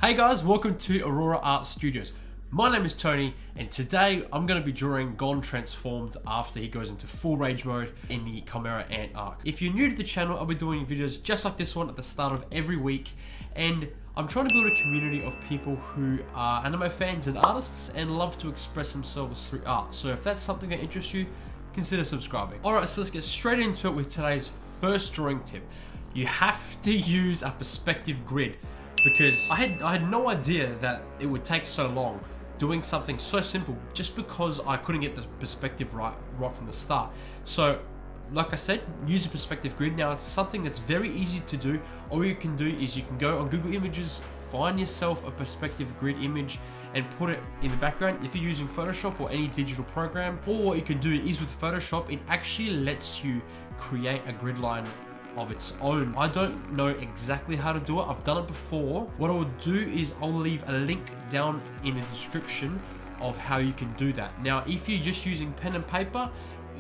Hey guys, welcome to Aurora Art Studios. My name is Tony, and today I'm going to be drawing Gon transformed after he goes into full rage mode in the Chimera Ant arc. If you're new to the channel, I'll be doing videos just like this one at the start of every week, and I'm trying to build a community of people who are anime fans and artists and love to express themselves through art. So if that's something that interests you, consider subscribing. Alright, so let's get straight into it with today's first drawing tip. You have to use a perspective grid, because I had no idea that it would take so long doing something so simple just because I couldn't get the perspective right from the start. So like I said, use a perspective grid. Now it's something that's very easy to do. All you can do is you can go on Google Images, find yourself a perspective grid image and put it in the background if you're using Photoshop or any digital program. Or what you can do is with Photoshop, it actually lets you create a grid line of its own. I don't know exactly how to do it. I've done it before. What I would do is I'll leave a link down in the description of how you can do that. Now, if you're just using pen and paper,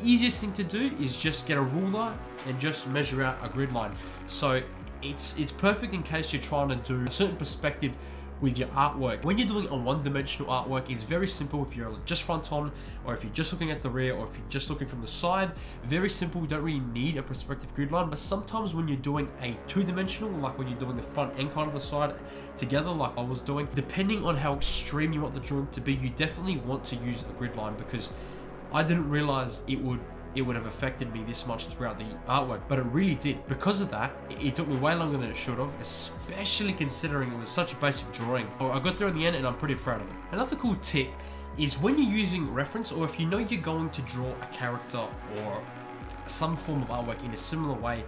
easiest thing to do is just get a ruler and just measure out a grid line. So it's perfect in case you're trying to do a certain perspective with your artwork. When you're doing a one-dimensional artwork, it's very simple. If you're just front on, or if you're just looking at the rear, or if you're just looking from the side, very simple. You don't really need a perspective grid line. But sometimes when you're doing a two-dimensional, like when you're doing the front and kind of the side together, like I was doing, depending on how extreme you want the drawing to be, you definitely want to use a grid line, because I didn't realize it would have affected me this much throughout the artwork, but it really did. Because of that, it took me way longer than it should have, especially considering it was such a basic drawing. I got there in the end and I'm pretty proud of it. Another cool tip is when you're using reference, or if you know you're going to draw a character or some form of artwork in a similar way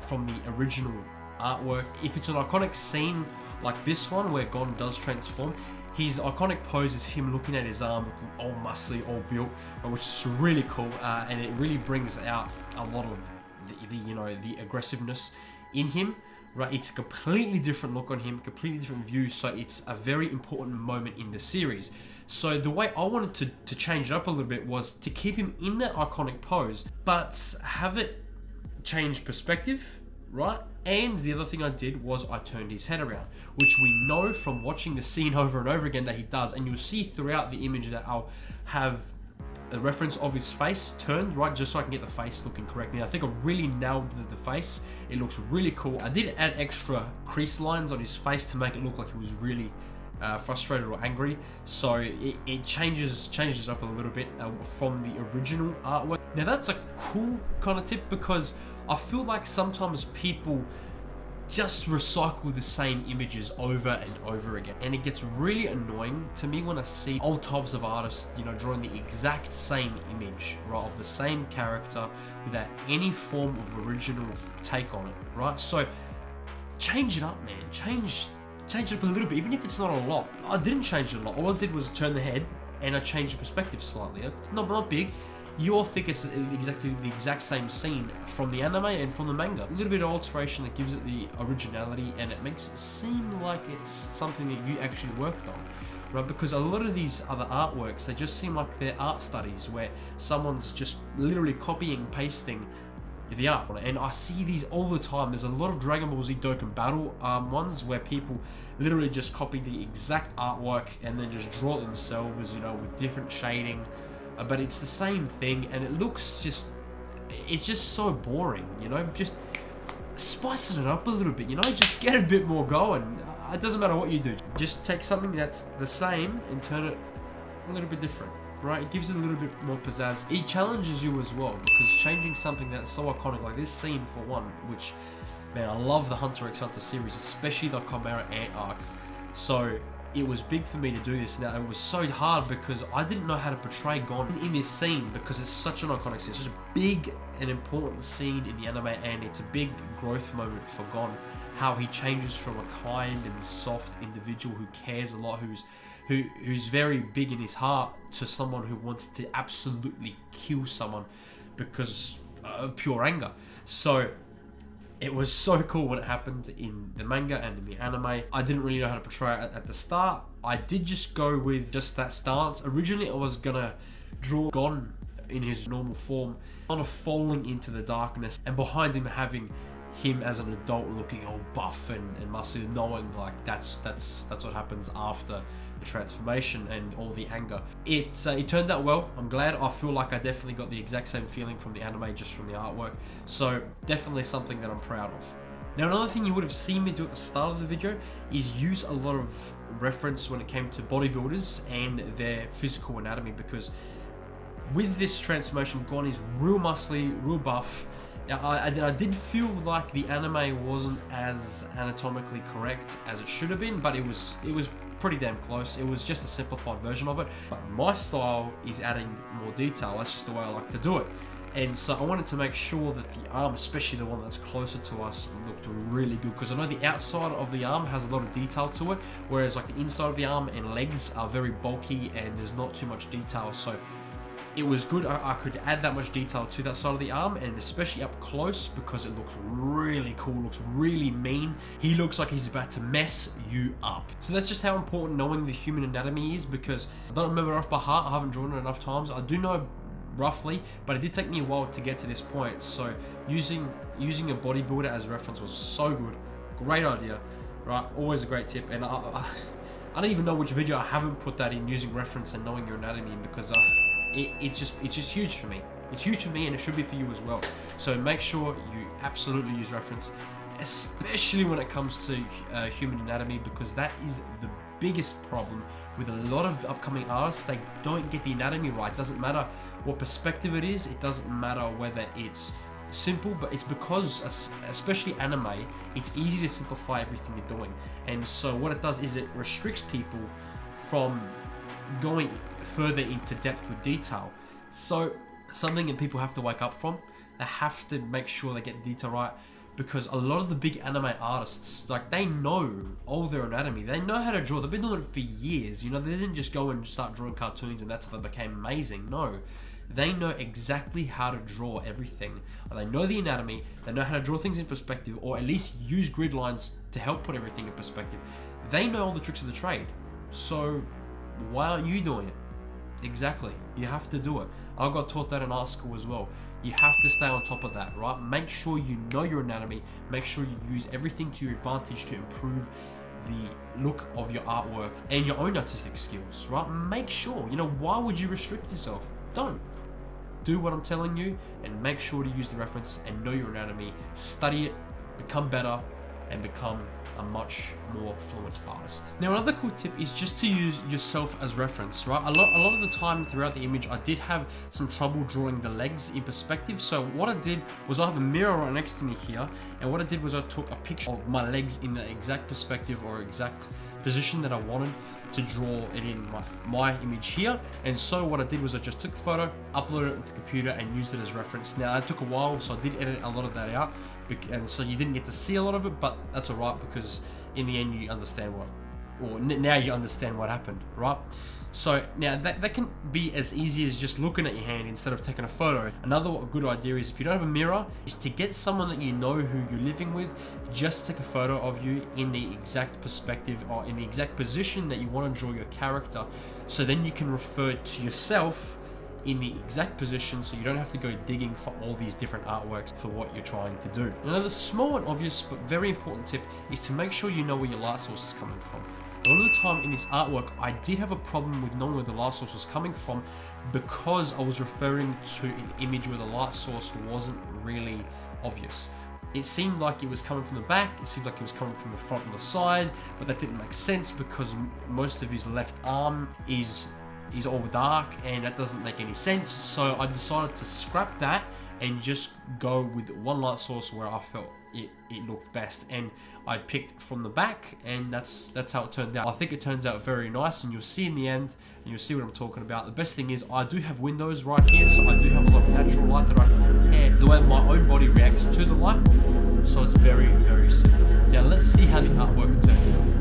from the original artwork, if it's an iconic scene like this one where Gon does transform, his iconic pose is him looking at his arm, looking all muscly, all built, which is really cool, and it really brings out a lot of the aggressiveness in him. Right, it's a completely different look on him, completely different view. So it's a very important moment in the series. So the way I wanted to change it up a little bit was to keep him in that iconic pose, but have it change perspective, right? And the other thing I did was I turned his head around, which we know from watching the scene over and over again that he does. And you'll see throughout the image that I'll have a reference of his face turned, right, just so I can get the face looking correctly. I think I really nailed the face. It looks really cool. I did add extra crease lines on his face to make it look like he was really frustrated or angry. So it changes it up a little bit from the original artwork. Now that's a cool kind of tip, because I feel like sometimes people just recycle the same images over and over again, and it gets really annoying to me when I see old types of artists, drawing the exact same image, right, of the same character without any form of original take on it, right? So change it up, man. Change it up a little bit, even if it's not a lot. I didn't change it a lot. All I did was turn the head and I changed the perspective slightly. It's not big. You all think it's exactly the exact same scene from the anime and from the manga. A little bit of alteration that gives it the originality, and it makes it seem like it's something that you actually worked on, right? Because a lot of these other artworks, they just seem like they're art studies where someone's just literally copying and pasting the art on it. And I see these all the time. There's a lot of Dragon Ball Z Dokkan Battle ones where people literally just copy the exact artwork and then just draw it themselves, with different shading. But it's the same thing, and it looks it's just so boring, just spicing it up a little bit, just get a bit more going. It doesn't matter what you do, just take something that's the same and turn it a little bit different, right? It gives it a little bit more pizzazz. It challenges you as well, because changing something that's so iconic, like this scene for one, which, man, I love the Hunter x Hunter series, especially the Chimera Ant arc. So it was big for me to do this. Now, it was so hard because I didn't know how to portray Gon in this scene, because it's such an iconic scene, such a big and important scene in the anime, and it's a big growth moment for Gon. How he changes from a kind and soft individual who cares a lot, who's very big in his heart, to someone who wants to absolutely kill someone because of pure anger. So it was so cool when it happened in the manga and in the anime. I didn't really know how to portray it at the start. I did just go with just that stance. Originally, I was gonna draw Gon in his normal form, kind of falling into the darkness, and behind him having him as an adult looking all buff and muscular, knowing like that's what happens after the transformation and all the anger. It turned out well. I'm glad. I feel like I definitely got the exact same feeling from the anime, just from the artwork. So definitely something that I'm proud of. Now, another thing you would have seen me do at the start of the video is use a lot of reference when it came to bodybuilders and their physical anatomy, because with this transformation, Gon is real muscly, real buff. Now, I did feel like the anime wasn't as anatomically correct as it should have been, but it was pretty damn close. It was just a simplified version of it. But my style is adding more detail. That's just the way I like to do it. And so I wanted to make sure that the arm, especially the one that's closer to us, looked really good, because I know the outside of the arm has a lot of detail to it, whereas like the inside of the arm and legs are very bulky and there's not too much detail. So it was good. I could add that much detail to that side of the arm, and especially up close, because it looks really cool, looks really mean. He looks like he's about to mess you up. So that's just how important knowing the human anatomy is, because I don't remember it off by heart. I haven't drawn it enough times. I do know roughly, but it did take me a while to get to this point. So using a bodybuilder as reference was so good. Great idea, right? Always a great tip. And I don't even know which video I haven't put that in, using reference and knowing your anatomy, because it's just huge for me. It's huge for me, and it should be for you as well. So make sure you absolutely use reference, especially when it comes to human anatomy, because that is the biggest problem with a lot of upcoming artists. They don't get the anatomy right. It doesn't matter what perspective it is. It doesn't matter whether it's simple, but it's because, especially anime, it's easy to simplify everything you're doing. And so what it does is it restricts people from going further into depth with detail. So something that people have to wake up from. They have to make sure they get the detail right, because a lot of the big anime artists, like, they know all their anatomy. They know how to draw. They've been doing it for years. You know, they didn't just go and start drawing cartoons and that's how they became amazing. No, they know exactly how to draw everything. They know the anatomy. They know how to draw things in perspective, or at least use grid lines to help put everything in perspective. They know all the tricks of the trade. So why aren't you doing it? Exactly. You have to do it. I got taught that in art school as well. You have to stay on top of that, right? Make sure you know your anatomy. Make sure you use everything to your advantage to improve the look of your artwork and your own artistic skills, right? Make sure, you know, why would you restrict yourself? Don't. Do what I'm telling you, and make sure to use the reference and know your anatomy. Study it, become better, and become a much more fluent artist. Now, another cool tip is just to use yourself as reference, right? A lot of the time throughout the image, I did have some trouble drawing the legs in perspective. So what I did was, I have a mirror right next to me here, and what I did was I took a picture of my legs in the exact perspective or exact position that I wanted to draw it in my image here. And so what I did was I just took the photo, uploaded it with the computer, and used it as reference. Now, it took a while, so I did edit a lot of that out, and so you didn't get to see a lot of it, but that's all right, because in the end you understand now you understand what happened, right? So now that can be as easy as just looking at your hand instead of taking a photo. Another good idea is, if you don't have a mirror, is to get someone that you know who you're living with, just take a photo of you in the exact perspective or in the exact position that you want to draw your character. So then you can refer to yourself in the exact position, so you don't have to go digging for all these different artworks for what you're trying to do. Another small and obvious but very important tip is to make sure you know where your light source is coming from. A lot of the time in this artwork, I did have a problem with knowing where the light source was coming from, because I was referring to an image where the light source wasn't really obvious. It seemed like it was coming from the back, it seemed like it was coming from the front and the side, but that didn't make sense, because most of his left arm is all dark, and that doesn't make any sense. So I decided to scrap that and just go with one light source where I felt it looked best, and I picked from the back, and that's how it turned out. I think it turns out very nice, and you'll see in the end, and you'll see what I'm talking about. The best thing is, I do have windows right here, so I do have a lot of natural light that I can compare the way my own body reacts to the light. So it's very, very simple. Now let's see how the artwork turned out.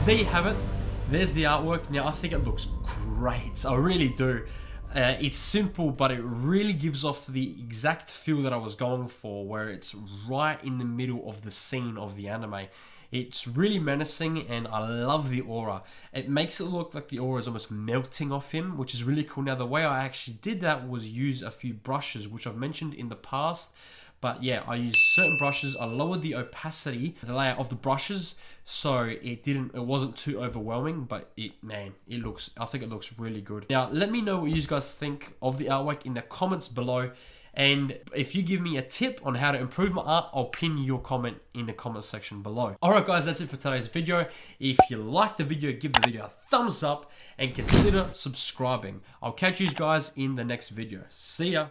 So there you have it. There's the artwork. Now I think it looks great. I really do. It's simple, but it really gives off the exact feel that I was going for, where it's right in the middle of the scene of the anime. It's really menacing, and I love the aura. It makes it look like the aura is almost melting off him, which is really cool. Now, the way I actually did that was use a few brushes, which I've mentioned in the past. But yeah, I used certain brushes. I lowered the opacity, the layer of the brushes, so it wasn't too overwhelming. But I think it looks really good. Now, let me know what you guys think of the artwork in the comments below. And if you give me a tip on how to improve my art, I'll pin your comment in the comment section below. Alright guys, that's it for today's video. If you liked the video, give the video a thumbs up and consider subscribing. I'll catch you guys in the next video. See ya!